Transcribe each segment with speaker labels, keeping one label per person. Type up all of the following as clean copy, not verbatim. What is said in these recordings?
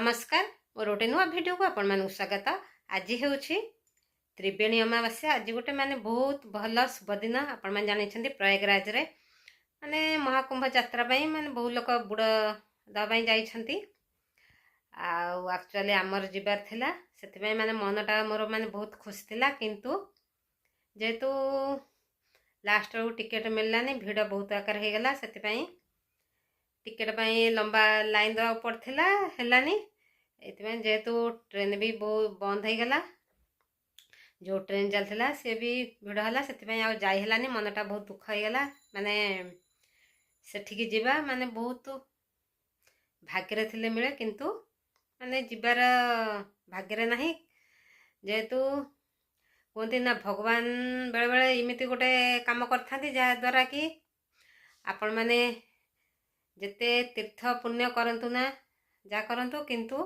Speaker 1: नमस्कार मोर गोटे नुआ भिडियो को आपण मानक स्वागत। आज हूँ त्रिवेणी अमावास्या। आज गोटे माने बहुत भल शुभ दिन। आपण मैंने जानी प्रयागराज रे माने महाकुंभ यात्रा माने बहुत लोक बुड़ दवाई जाइछंती। एक्चुअली आमर जीवार थिला सेति माने मनटा मोर माने बहुत खुश थिला, किंतु जेहेतु लास्ट रो टिकेट मिललानी भिड़ बहुत आकार हो गला, सेति टिकेट लंबा लाइन दवा पड़ता है। जेहेतु ट्रेन भी बहुत बंद हो गला, जो ट्रेन चलता सी भी भिड़ है, से जाइलानी मनटा बहुत दुख हो गला। माने सेठिकी जीवा माने बहुत भाग्य थिले मिले, किंतु माने जीवार भाग्य नहीं। जेहेतु कहते ना भगवान बेले बेले इमिति गोटे काम करथांती जहाँ कि आपण माने जेते तीर्थ पुण्य करंतु ना जा करंतु, किंतु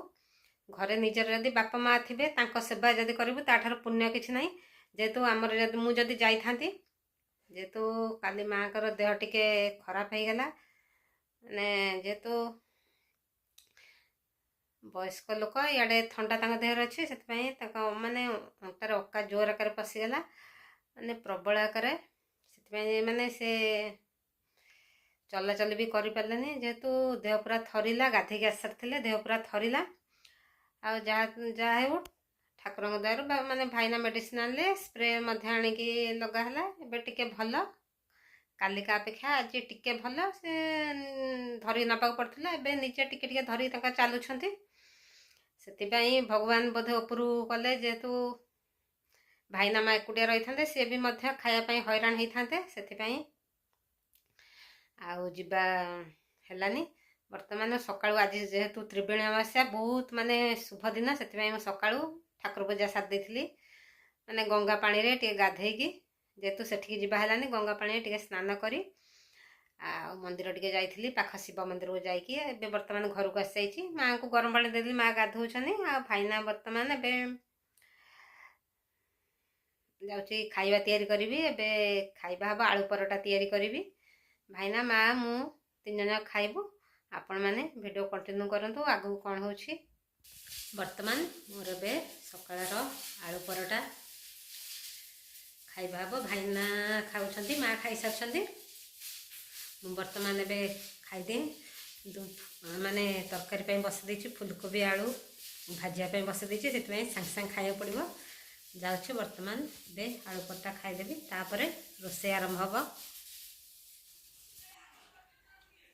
Speaker 1: घरे निजर जदि बापा माँ थे तांको सेवा जदि करिबु ताठार पुण्य किछि नहीं। जेहेतु आमर जदि मु जदि जाई थांती, जेहेतु काली माँ कर देह टिके खराब हो गला, माने जेहेतु वयस्क लोक इे थंडा तांको देहर अच्छी से माने अंतर अका जोर आकार पशिगला, माने प्रबल आकार से माने से चलाचल भी करि पारलेनी। जेहेतु देह पूरा थरिला, गाधे आस सारी देह पूरा थरिला। आ जहाँ हो ठाकुर दयार माने भाईना मेडिसिन आने स्प्रे आणिकी लगाला। एबे टिके भल, कालिका अपेक्षा आज टिके भल से धरी नपा पड़ता। एबे निजे टिके टिके धरी चलुछंती, सेतिपई भगवान बोधे उपरू कले। जेहेतु भाईना माँ एकुटिया रही था, सी भी खायापाई हैरान होते, से आउ जीवा हेलानी। वर्तमान सकाळु आज जेहेतु त्रिवेणी अमावास्या बहुत माने शुभ दिन, से सकाळु ठाकुर पूजा सार देइथिली। माने गंगा पानी रे टे गाधेकी, जेहेतु सेठिकी जीवा हेलानी गंगा पानी टे स्नान करी आ मंदिर टे जाइथिली, पाख शिव मंदिर को जाइकी एबे वर्तमान घर को आसी जाइछि। माँ को गरम पानी देली, माँ गाधौछनी। आ भाईना वर्तमान एबे जाउछि खाइबा तैयारी करिवि। एबे खाइबा हबो आलू परोटा तैयारी करिवि। भाईना माँ मु तीन जन खाइबु। आपण माने वीडियो कंटिन्यू करंतु आगु कौन होछि। वर्तमान मोर बे सकाळर आलू परोटा खाइबा हबो। भाईना खाउछंती, माँ खाइ सारछंती। मु वर्तमान एबे खाइदे माने तरकारी पे बस देछि। फुलकोबी आलू भाजिया पे बस देछि, सेति सांग सांग खाइया पड़िबो। जाउछि वर्तमान बे आलू परोटा खाइदेबी, तापरे रोषे आरंभ हबो।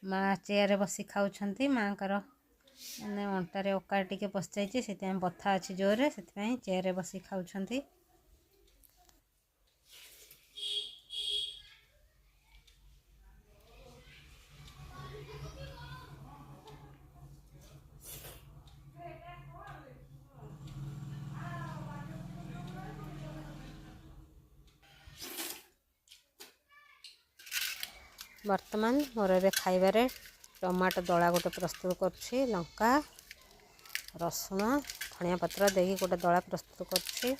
Speaker 1: माँ चेयर बसी खाऊछंती। माँ कर मैंने अंटारे अकार टिके पशि जाइए, से बथा अच्छी जोर से चेयर बसी खाऊछंती। वर्तमान मोर ए खाइबारे टमाटो दला गोटे प्रस्तुत करछि। लंका रसुण धनिया पत्र देकी गोटे दला प्रस्तुत करछि।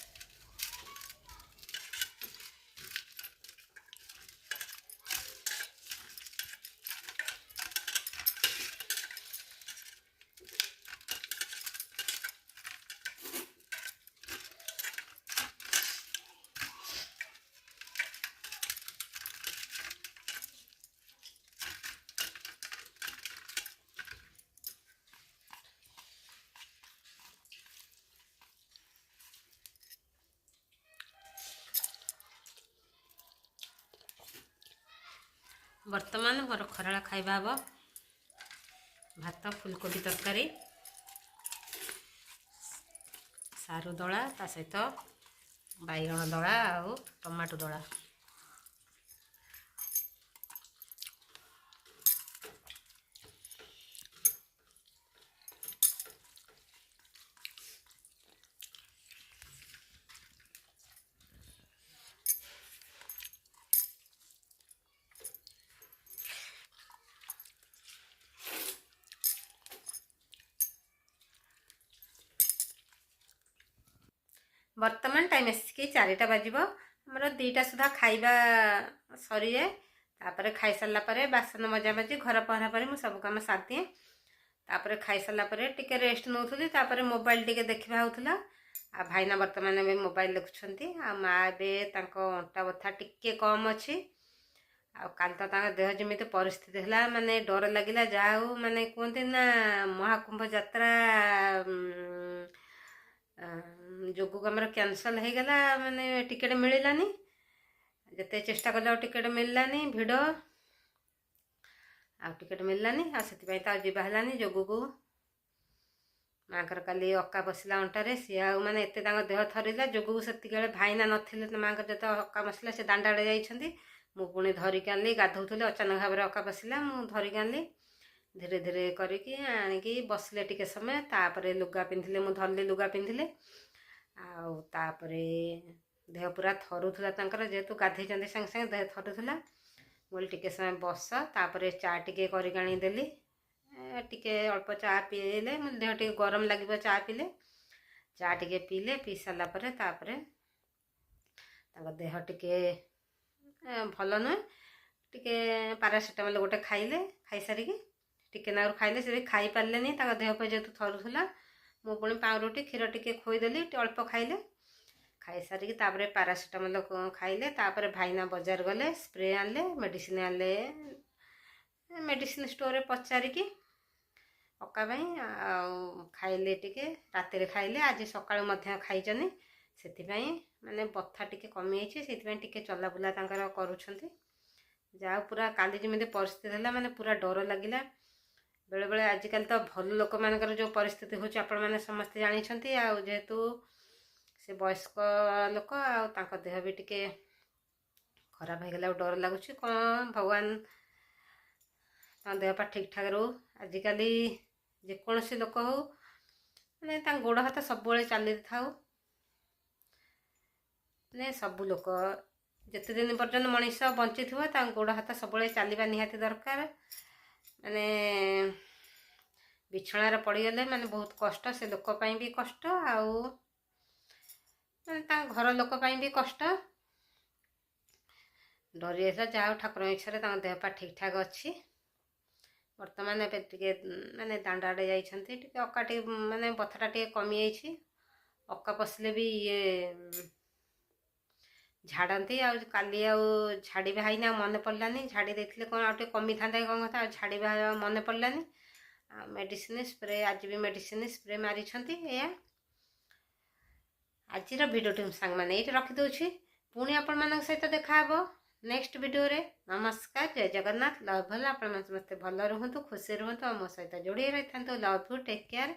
Speaker 1: वर्तमान मोर खराला खाइबा हबो भात, फुलकोबी तरकारी, सारू दला, ता सहित बैगण दला और टमाटो दला। वर्तमान टाइम आसिकी 4टा बाजिबो। हमर 2टा सुधा खाइबा सरी जाए। तापर खाई सारला परे बासन मजा मजी घर पहरा पर मु सब काम सार दिए। तापर खाई सारा पर टिके रेस्ट नौथुली तापर मोबाइल टिके देखा होता आ भाईना बर्तमान भी मोबाइल देखुंट आ माँ एवं अंटा बथा टिके कम अच्छी आ काल तो देह जमी परिस्थिति है माने डर लगे जाऊ माने कहते ना महाकुंभ यात्रा जोगु आमर कैंसल हो गला माने टिकेट मिललानी जिते चेष्टा कले टिकेट मिललानी भिड़ आ टिकेट मिललानी आ से जावा है जोगु को माँकर काली अक्का बसला अंटारे सी आने एत देह थरला जोगु से भाईना नथिले माँ जो अक्का बसला से दांडा आड़े जाइछंती मु पुणी धरिक आनली गाधौली अचानक भाव में अक्का बसला मु धरिक आनली धीरे धीरे करिकी आनिकी बसले टिके समय तापरे लुगा पिंधिले मु धरली लुगा पिंधिले आउे देह पूरा थरुला जेहेतु गाधे सांगे सांगे देह थरुला बोल टिके समय बस तापर चा टिके करिक देली टिके अल्प चा पीले मतलब देह टिके गरम लगे चा पीले चा टिके पीले पी सारा पर देह टिके भल नुहे टिके पारासीटामोल गोटे खाइले खाई सारिकी टिके नागर खाइले से खाई पारे देह पे जेहेतु थरुला मु पुणी पाउरुटी क्षीर टिके खोईदेली अल्प खाइले खाई सारिकी तापर पारासीटामोल खाइले तापर भाईना बजार गले स्प्रे आनले मेडिसिन आनले मेडिसिन स्टोर रे पचारिकी अक्का खाइले टिके राति खाइले आज सकाळु मध्य खाइचनी सेथिपाई माने बथा टिके कमी आइछि सेथिपाई टिके चला बुला तांकर करूछंती जाओ पूरा काली जमी परिस्थिति है माने पूरा डर लगिला बेले बेले आजिकल तो भल लोक मानकर जो परिस्थिति होछि आपण माने समस्त जानिछंती आ जेहेतु से वयस्क लोक आ देह भी टिके खराब हो गला डर लगुछि कौन भगवान देह पा ठीक ठाक रो आजिकल जेकोसी लोक हो माने गोड़ हाथ सब चली था ने सबू लोक जिते दिन पर्यटन मनीष बंची थो गोड़ हाथ सब चलवा निहाती दरकार माने बिछणार पड़गले माने बहुत कष्ट से लोक भी कष्ट आउ माने घर लोक भी कष्ट डरी जाओ ठाकुर इच्छा देह पा ठीक ठाक अच्छी बर्तमान टे माने दांडा आड़े जाइछंती टिके अक्का टे माने बथाटा टे कमी जाइछि अक्का पसले भी ये झाड़ती काली झाड़ी भाईना मन पड़लानी झाड़ी देते कौन आउ कमी था कौन कथा झाड़ी मन पड़लानी मेडिसिन स्प्रे आज भी मेडिसिन स्प्रे मारी आज भिडियो सांग मैंने ये रखिदे पुणी आपण मान सहित देखा नेक्स्ट वीडियो रे नमस्कार जय जगन्नाथ लव भल आप समस्त भल रुहतु खुशी रुहतु मो सहित जोड़ी रही था लव यू टेक केयर।